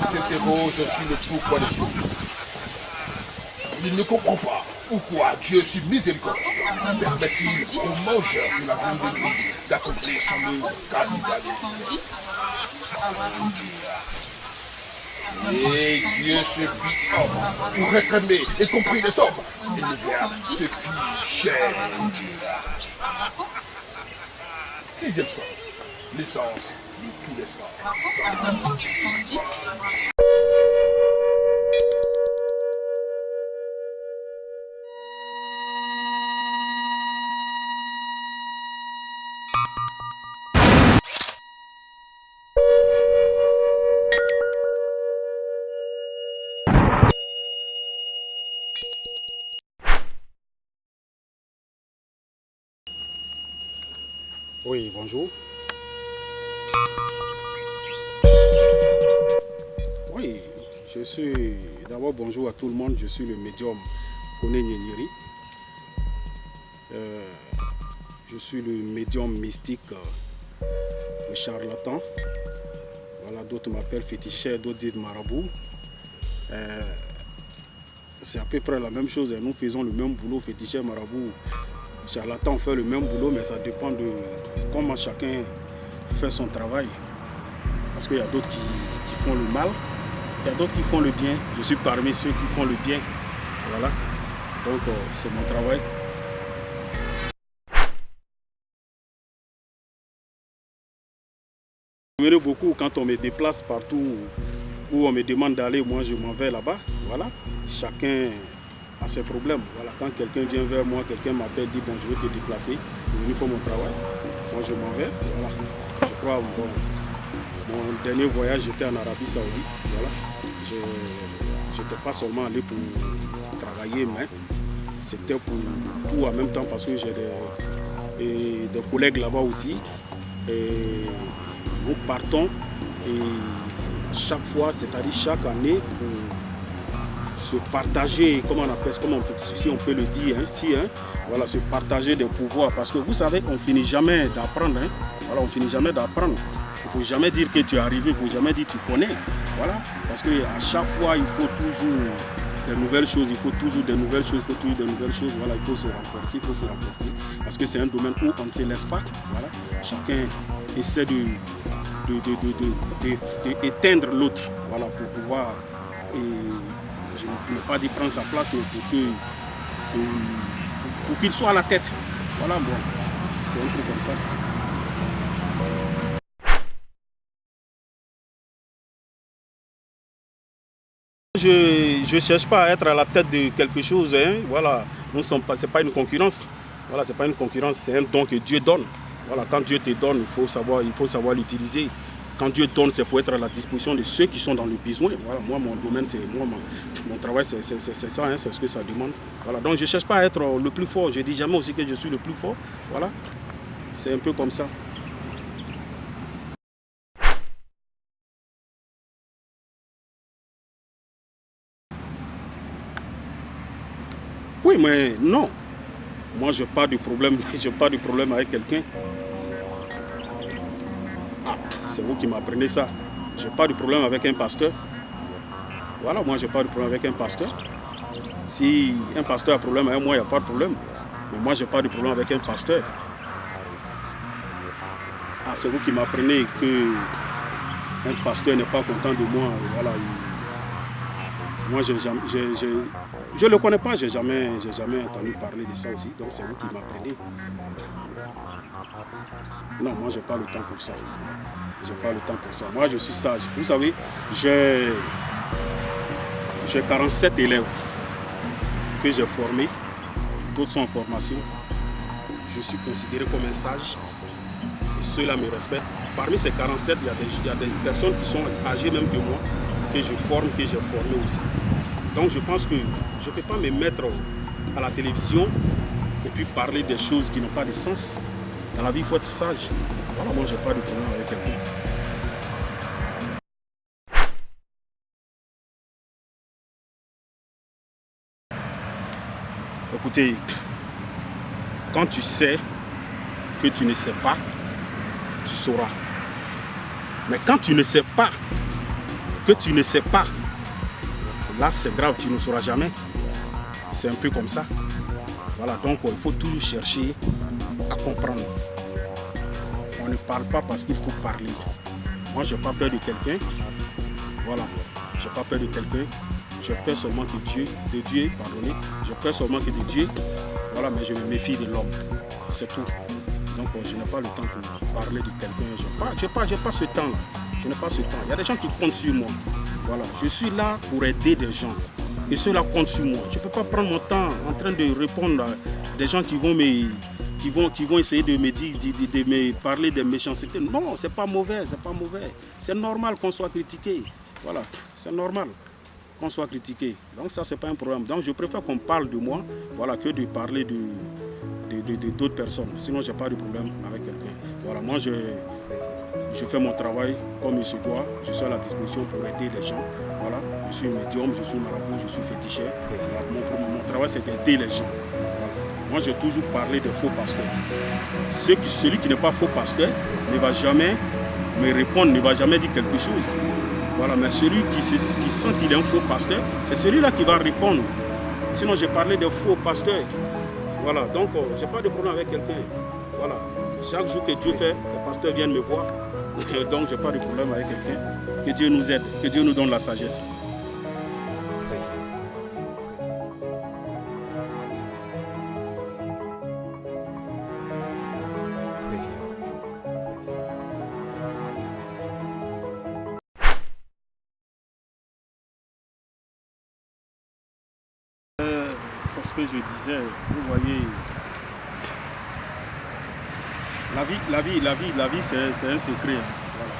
s'interroge sur le pourquoi des choses. Il ne comprend pas pourquoi Dieu est miséricordieux. Permet-il aux mangeurs de la viande de Dieu d'accomplir son œuvre capitaliste. Et Dieu se fit homme pour réclamer et compris les hommes. Et le Verbe se fit chair. Sixième sens, l'essence de tous les sens. Oui, bonjour. Oui, je suis... D'abord, bonjour à tout le monde. Je suis le médium Koné Nyenyeri. Je suis le médium mystique, le charlatan. Voilà, d'autres m'appellent féticheur, d'autres disent marabout. C'est à peu près la même chose. Nous faisons le même boulot, féticheur, marabout. Charlatan, on fait le même boulot, mais ça dépend de comment chacun fait son travail. Parce qu'il y a d'autres qui font le mal, il y a d'autres qui font le bien. Je suis parmi ceux qui font le bien. Voilà. Donc, c'est mon travail. J'aimerais beaucoup quand on me déplace partout où on me demande d'aller, moi je m'en vais là-bas. Voilà. Chacun a ses problèmes. Voilà. Quand quelqu'un vient vers moi, quelqu'un m'appelle, dit bon je veux te déplacer, je vais faire mon travail. Moi je m'en vais. Voilà. Je crois bon, mon dernier voyage j'étais en Arabie Saoudite. Voilà. Je n'étais pas seulement allé pour travailler, mais c'était pour tout en même temps parce que j'ai des collègues là-bas aussi. Et nous partons et à chaque fois, c'est-à-dire chaque année, pour se partager, comment on appelle, si on peut le dire ainsi, voilà, se partager des pouvoirs. Parce que vous savez qu'on ne finit jamais d'apprendre. Voilà, on finit jamais d'apprendre. Il ne faut jamais dire que tu es arrivé, il ne faut jamais dire que tu connais. Voilà, parce qu'à chaque fois, il faut toujours des nouvelles choses, il faut toujours des nouvelles choses, il faut toujours des nouvelles choses. Voilà, il faut se renforcer, il faut se renforcer. Parce que c'est un domaine où on ne se laisse pas. Voilà, chacun essaie d'éteindre l'autre, voilà, pour pouvoir, je ne peux pas dire prendre sa place, mais pour qu'il soit à la tête. Voilà, bon, c'est un truc comme ça. Je ne cherche pas à être à la tête de quelque chose, voilà, c'est pas une concurrence, voilà, c'est pas une concurrence, c'est un don que Dieu donne. Voilà, quand Dieu te donne, il faut savoir l'utiliser. Quand Dieu donne, c'est pour être à la disposition de ceux qui sont dans le besoin. Voilà, moi, mon domaine, mon travail, c'est ça, c'est ce que ça demande. Voilà, donc je ne cherche pas à être le plus fort. Je ne dis jamais aussi que je suis le plus fort. Voilà, c'est un peu comme ça. Oui, mais non. Moi, je n'ai pas de problème, avec quelqu'un. Ah, c'est vous qui m'apprenez ça. Je n'ai pas de problème avec un pasteur. Voilà, moi, je n'ai pas de problème avec un pasteur. Si un pasteur a un problème avec moi, il n'y a pas de problème. Mais moi, je n'ai pas de problème avec un pasteur. Ah, c'est vous qui m'apprenez que un pasteur n'est pas content de moi. Voilà, moi, je ne le connais pas, je n'ai jamais entendu parler de ça aussi. Donc, c'est vous qui m'apprenez. Non, moi, je n'ai pas le temps pour ça. Je n'ai pas le temps pour ça. Moi, je suis sage. Vous savez, j'ai 47 élèves que j'ai formés. D'autres sont en formation. Je suis considéré comme un sage. Et ceux-là me respectent. Parmi ces 47, il y a des personnes qui sont âgées même que moi, que je forme, que j'ai formé aussi. Donc, je pense que je ne peux pas me mettre à la télévision et puis parler des choses qui n'ont pas de sens. Dans la vie, il faut être sage. Voilà, moi, je n'ai pas de problème avec quelqu'un. Écoutez, quand tu sais que tu ne sais pas, tu sauras. Mais quand tu ne sais pas, que tu ne sais pas, là c'est grave, tu ne sauras jamais. C'est un peu comme ça. Voilà, donc il faut toujours chercher à comprendre. On ne parle pas parce qu'il faut parler. Moi, je n'ai pas peur de quelqu'un. Voilà, je n'ai pas peur de quelqu'un. Je peur seulement de Dieu, pardonnez. Je peur seulement que de Dieu. Voilà, mais je me méfie de l'homme. C'est tout. Donc, je n'ai pas le temps pour parler de quelqu'un. Je n'ai pas ce temps-là. Je n'ai pas ce temps. Il y a des gens qui comptent sur moi. Voilà, je suis là pour aider des gens. Et ceux-là comptent sur moi. Je ne peux pas prendre mon temps en train de répondre à des gens qui vont essayer de me dire, de me parler de méchanceté. Non, c'est pas mauvais, c'est pas mauvais. C'est normal qu'on soit critiqué. Voilà, c'est normal qu'on soit critiqué. Donc ça, c'est pas un problème. Donc je préfère qu'on parle de moi, voilà, que de parler de d'autres personnes. Sinon, j'ai pas de problème avec quelqu'un. Voilà, moi je fais mon travail comme il se doit. Je suis à la disposition pour aider les gens. Voilà, je suis médium, je suis marabout, je suis féticheur. Voilà, mon travail, c'est d'aider les gens. Voilà. Moi, j'ai toujours parlé des faux pasteurs. Celui qui n'est pas faux pasteur ne va jamais me répondre, ne va jamais dire quelque chose. Voilà, mais celui qui sent qu'il est un faux pasteur, c'est celui-là qui va répondre. Sinon, j'ai parlé des faux pasteurs. Voilà, donc je n'ai pas de problème avec quelqu'un. Voilà, chaque jour que Dieu fait, les pasteurs viennent me voir. Donc, je n'ai pas de problème avec quelqu'un. Que Dieu nous aide, que Dieu nous donne la sagesse. C'est ce que je disais, vous voyez, la vie c'est un secret. Voilà.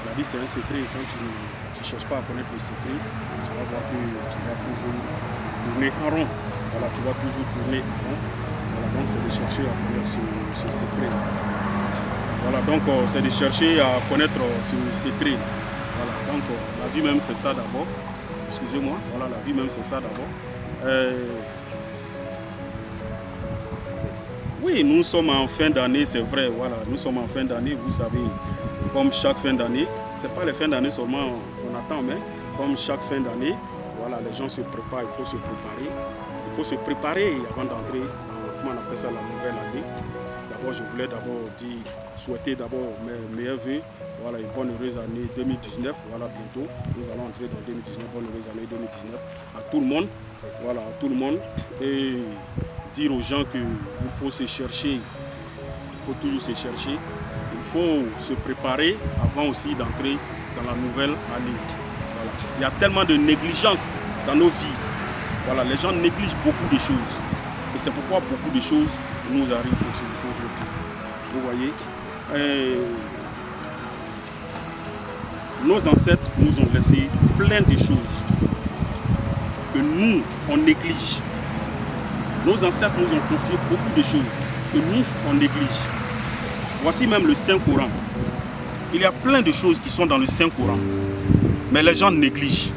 La vie c'est un secret. Quand tu ne cherches pas à connaître le secret, tu vas voir que tu vas toujours tourner en rond. Voilà, tu vas toujours tourner en rond. Voilà, donc c'est de chercher à connaître ce secret. Voilà, donc c'est de chercher à connaître ce secret. Voilà, donc la vie même c'est ça d'abord. Excusez-moi, voilà, la vie même c'est ça d'abord. Oui, nous sommes en fin d'année, c'est vrai, voilà, nous sommes en fin d'année, vous savez, comme chaque fin d'année, c'est pas les fins d'année seulement qu'on attend, mais comme chaque fin d'année, voilà, les gens se préparent, il faut se préparer. Il faut se préparer avant d'entrer dans, comment on appelle ça, la nouvelle année. D'abord, je voulais souhaiter d'abord mes meilleurs vœux, voilà, une bonne heureuse année 2019, voilà, bientôt, nous allons entrer dans 2019, bonne heureuse année 2019, à tout le monde, voilà, à tout le monde, et dire aux gens qu'il faut se chercher, il faut toujours se chercher, il faut se préparer avant aussi d'entrer dans la nouvelle année. Voilà. Il y a tellement de négligence dans nos vies. Voilà, les gens négligent beaucoup de choses. Et c'est pourquoi beaucoup de choses nous arrivent aujourd'hui. Vous voyez, nos ancêtres nous ont laissé plein de choses que nous, on néglige. Nos ancêtres nous ont confié beaucoup de choses que nous, on néglige. Voici même le Saint-Coran. Il y a plein de choses qui sont dans le Saint-Coran, mais les gens négligent.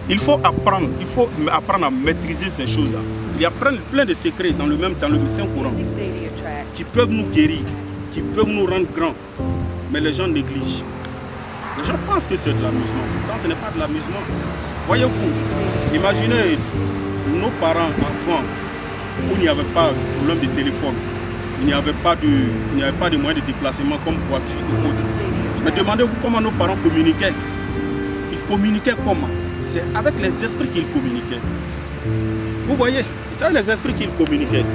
Il faut apprendre à maîtriser ces choses-là. Il y a plein de secrets dans le Saint-Coran qui peuvent nous guérir, qui peuvent nous rendre grands, mais les gens négligent. Les gens pensent que c'est de l'amusement, pourtant ce n'est pas de l'amusement. Voyez-vous, imaginez nos parents enfants, où il n'y avait pas de problème de téléphone, il n'y avait pas de moyens de déplacement comme voiture et autres. Mais demandez-vous comment nos parents communiquaient. Ils communiquaient comment? C'est avec les esprits qu'ils communiquaient. Vous voyez, c'est avec les esprits qu'ils communiquaient.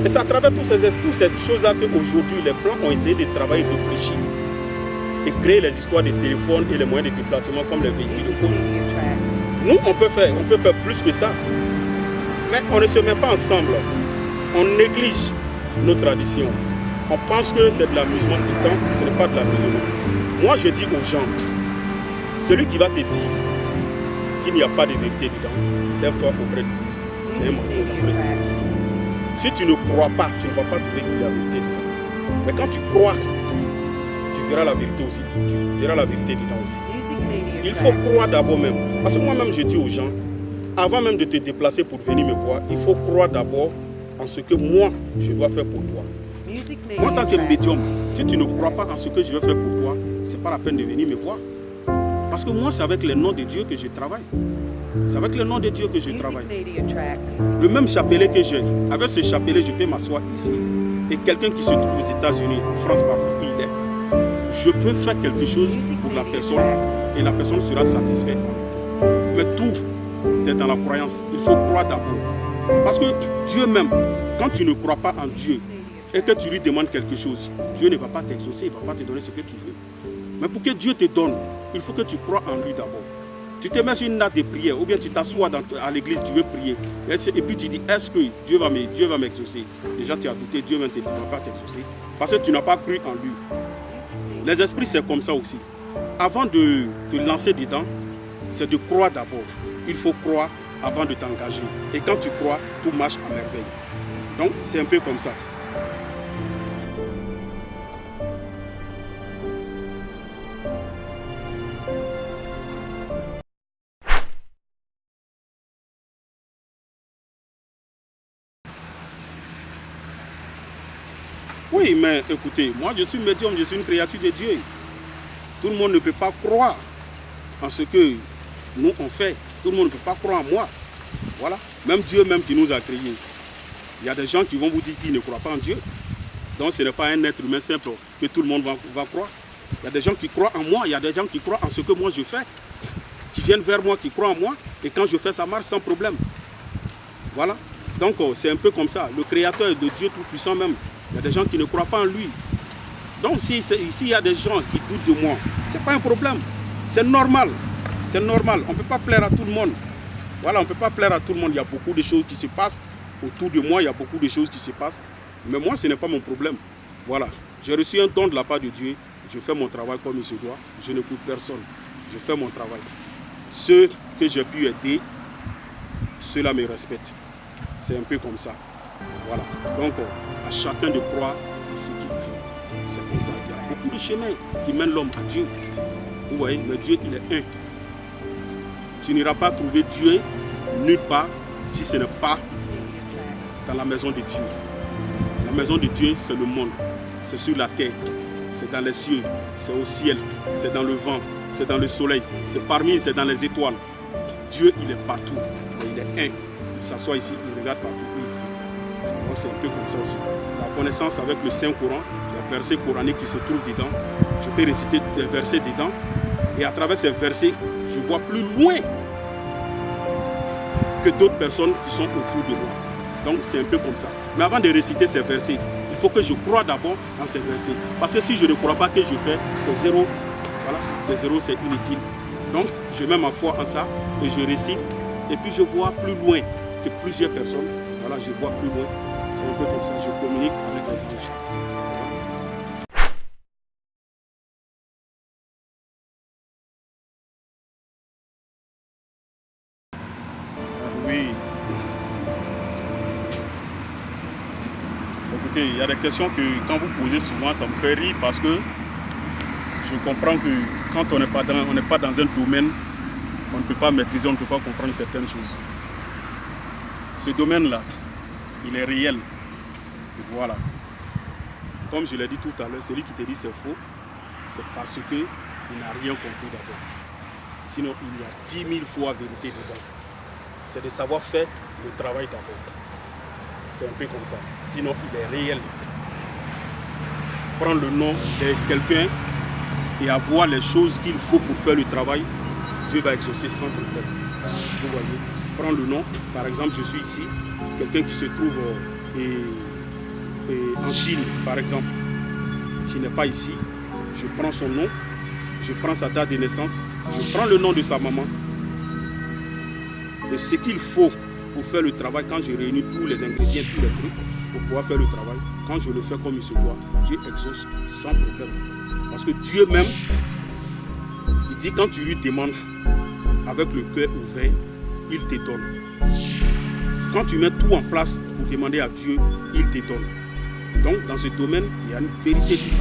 Et c'est à travers toutes ces choses-là qu'aujourd'hui les plans ont essayé de travailler, de réfléchir et créer les histoires de téléphone et les moyens de déplacement comme les véhicules. Nous, on peut faire plus que ça. Mais on ne se met pas ensemble. On néglige nos traditions. On pense que c'est de l'amusement, pourtant ce n'est pas de l'amusement. Moi je dis aux gens, celui qui va te dire qu'il n'y a pas de vérité dedans, lève-toi auprès de lui. C'est un menteur. Si tu ne crois pas, tu ne vas pas trouver qu'il y a la vérité dedans. Mais quand tu crois, tu verras la vérité aussi. Tu verras la vérité dedans aussi. Il faut croire d'abord même. Parce que moi-même je dis aux gens, avant même de te déplacer pour venir me voir, il faut croire d'abord en ce que moi, je dois faire pour toi. Moi, en tant que médium, si tu ne crois pas en ce que je vais faire pour toi, ce n'est pas la peine de venir me voir. Parce que moi, c'est avec le nom de Dieu que je travaille. C'est avec le nom de Dieu que je travaille. Le même chapelet que j'ai, avec ce chapelet, je peux m'asseoir ici. Et quelqu'un qui se trouve aux États-Unis, en France, partout où il est, je peux faire quelque chose pour la personne et la personne sera satisfaite. Mais tout est dans la croyance. Il faut croire d'abord. Parce que Dieu même, quand tu ne crois pas en Dieu et que tu lui demandes quelque chose, Dieu ne va pas t'exaucer, il ne va pas te donner ce que tu veux. Mais pour que Dieu te donne, il faut que tu crois en lui d'abord. Tu te mets sur une natte de prière ou bien tu t'assois à l'église, tu veux prier. Et puis tu dis, est-ce que Dieu va m'exaucer? Déjà tu as douté, Dieu ne va pas t'exaucer. Parce que tu n'as pas cru en lui. Les esprits, c'est comme ça aussi. Avant de te lancer dedans, c'est de croire d'abord. Il faut croire avant de t'engager. Et quand tu crois, tout marche à merveille. Donc c'est un peu comme ça. Oui, mais écoutez, moi je suis médium, je suis une créature de Dieu. Tout le monde ne peut pas croire en ce que nous on fait. Tout le monde ne peut pas croire en moi. Voilà. Même Dieu même qui nous a créés. Il y a des gens qui vont vous dire qu'ils ne croient pas en Dieu. Donc ce n'est pas un être humain simple que tout le monde va croire. Il y a des gens qui croient en moi, il y a des gens qui croient en ce que moi je fais. Qui viennent vers moi, qui croient en moi. Et quand je fais, ça marche sans problème. Voilà. Donc c'est un peu comme ça. Le Créateur de Dieu Tout-Puissant même. Il y a des gens qui ne croient pas en lui. Donc si ici il y a des gens qui doutent de moi, ce n'est pas un problème. C'est normal. C'est normal. On ne peut pas plaire à tout le monde. Voilà, on ne peut pas plaire à tout le monde. Il y a beaucoup de choses qui se passent. Autour de moi, il y a beaucoup de choses qui se passent. Mais moi, ce n'est pas mon problème. Voilà. J'ai reçu un don de la part de Dieu. Je fais mon travail comme il se doit. Je n'écoute personne. Je fais mon travail. Ceux que j'ai pu aider, ceux-là me respectent. C'est un peu comme ça. Voilà. Donc, à chacun de croire en ce qu'il veut. C'est comme ça. Il y a beaucoup de chemins qui mènent l'homme à Dieu. Vous voyez, mais Dieu, il est un. Tu n'iras pas trouver Dieu nulle part si ce n'est pas dans la maison de Dieu. La maison de Dieu, c'est le monde. C'est sur la terre. C'est dans les cieux. C'est au ciel. C'est dans le vent. C'est dans le soleil. C'est parmi, c'est dans les étoiles. Dieu, il est partout. Il est un. Il s'assoit ici, il regarde partout où il vit. Donc c'est un peu comme ça aussi. La connaissance avec le Saint-Coran, les versets coraniques qui se trouvent dedans. Je peux réciter des versets dedans. Et à travers ces versets, je vois plus loin que d'autres personnes qui sont autour de moi. Donc c'est un peu comme ça. Mais avant de réciter ces versets, il faut que je croie d'abord en ces versets. Parce que si je ne crois pas que je fais, c'est zéro. Voilà, c'est zéro, c'est inutile. Donc je mets ma foi en ça et je récite. Et puis je vois plus loin que plusieurs personnes. Voilà, je vois plus loin. C'est un peu comme ça. Je communique avec les anges. Oui. Écoutez, il y a des questions que quand vous posez souvent, ça me fait rire parce que je comprends que quand on n'est pas dans un domaine, on ne peut pas maîtriser, on ne peut pas comprendre certaines choses. Ce domaine-là, il est réel. Voilà. Comme je l'ai dit tout à l'heure, celui qui te dit c'est faux, c'est parce qu'il n'a rien compris d'abord. Sinon, il y a 10 000 fois vérité dedans. C'est de savoir faire le travail d'abord. C'est un peu comme ça. Sinon, il est réel. Prendre le nom de quelqu'un et avoir les choses qu'il faut pour faire le travail, Dieu va exaucer sans problème. Vous voyez, prendre le nom, par exemple, je suis ici, quelqu'un qui se trouve en Chine, par exemple, qui n'est pas ici, je prends son nom, je prends sa date de naissance, je prends le nom de sa maman, et ce qu'il faut pour faire le travail, quand je réunis tous les ingrédients, tous les trucs, pour pouvoir faire le travail, quand je le fais comme il se doit, Dieu exauce sans problème. Parce que Dieu même, il dit quand tu lui demandes avec le cœur ouvert, il te donne. Quand tu mets tout en place pour demander à Dieu, il te donne. Donc dans ce domaine, il y a une vérité. Il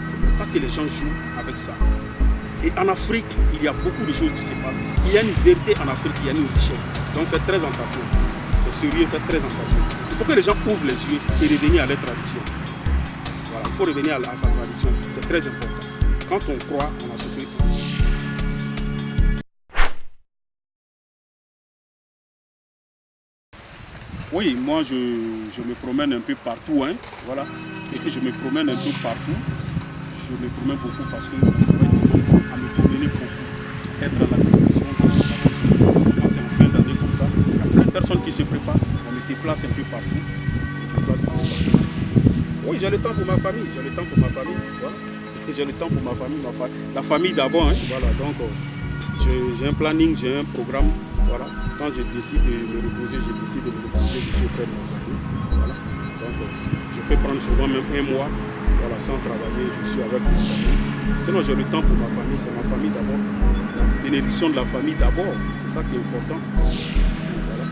ne faudrait pas que les gens jouent avec ça. Et en Afrique, il y a beaucoup de choses qui se passent. Il y a une vérité en Afrique, il y a une richesse. Donc faites très attention. C'est sérieux, faites très attention. Il faut que les gens ouvrent les yeux et revenir à leur tradition. Voilà, il faut revenir à sa tradition. C'est très important. Quand on croit, on a ce que. Oui, moi je me promène un peu partout, hein, voilà. Et je me promène un peu partout. Je me promène beaucoup parce que mon travail demande à me promener beaucoup, être à la disposition. Parce que quand c'est en fin d'année comme ça, il y a plein de personnes qui se préparent. On me déplace un peu partout. Oui, j'ai le temps pour ma famille. J'ai le temps pour ma famille. Voilà. J'ai le temps pour ma famille. La famille d'abord, hein, voilà. Donc j'ai un planning, j'ai un programme. Voilà. Quand je décide de me reposer, je suis auprès de ma famille. Voilà. Donc je peux prendre souvent même un mois, voilà, sans travailler, je suis avec ma famille. Sinon j'ai le temps pour ma famille, c'est ma famille d'abord. La bénédiction de la famille d'abord, c'est ça qui est important. Voilà.